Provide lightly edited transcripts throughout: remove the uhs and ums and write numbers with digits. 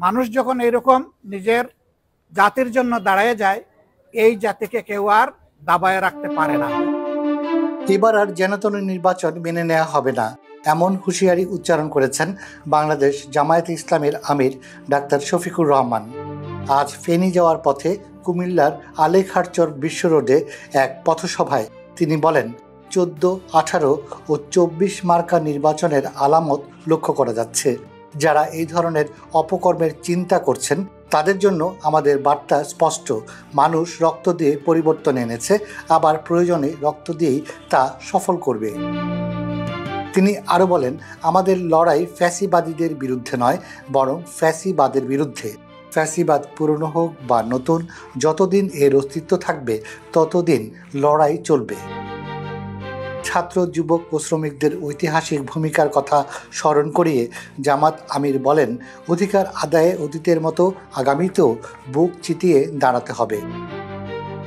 মানুষ যখন এরকম নিজের জাতির জন্য দাঁড়ায় যায়, এই জাতিকে কেউ আর দাবায় রাখতে পারে না। এবার আর যেনতেন নির্বাচন মেনে নেওয়া হবে না, এমন হুঁশিয়ারি উচ্চারণ করেছেন বাংলাদেশ জামায়াতে ইসলামের আমির ডাক্তার শফিকুর রহমান। আজ ফেনী যাওয়ার পথে কুমিল্লার আলেখারচর বিশ্ব রোডে এক পথসভায় তিনি বলেন, 14, 18 ও 24 মার্কা নির্বাচনের আলামত লক্ষ্য করা যাচ্ছে। যারা এই ধরনের অপকর্মের চিন্তা করছেন তাদের জন্য আমাদের বার্তা স্পষ্ট। মানুষ রক্ত দিয়ে পরিবর্তন এনেছে, আবার প্রয়োজনে রক্ত দিয়েই তা সফল করবে। তিনি আরও বলেন, আমাদের লড়াই ফ্যাসিবাদীদের বিরুদ্ধে নয়, বরং ফ্যাসিবাদের বিরুদ্ধে। ফ্যাসিবাদ পুরনো হোক বা নতুন, যতদিন এর অস্তিত্ব থাকবে ততদিন লড়াই চলবে। ছাত্র, যুবক ও শ্রমিকদের ঐতিহাসিক ভূমিকার কথা স্মরণ করিয়ে জামাত আমির বলেন, অধিকার আদায়ে অতীতের মতো আগামীতেও বুক চিতিয়ে দাঁড়াতে হবে।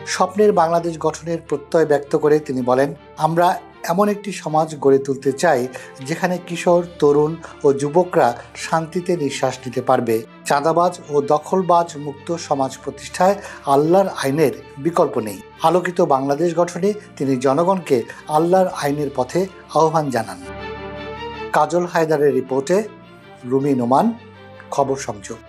স্বপ্নের বাংলাদেশ গঠনের প্রত্যয় ব্যক্ত করে তিনি বলেন, আমরা এমন একটি সমাজ গড়ে তুলতে চাই যেখানে কিশোর, তরুণ ও যুবকরা শান্তিতে নিঃশ্বাস নিতে পারবে। চাঁদাবাজ ও দখলবাজ মুক্ত সমাজ প্রতিষ্ঠায় আল্লাহর আইনের বিকল্প নেই। আলোকিত বাংলাদেশ গঠনে তিনি জনগণকে আল্লাহর আইনের পথে আহ্বান জানান। কাজল হায়দারের রিপোর্টে রুমি নোমান, খবর সংযোগ।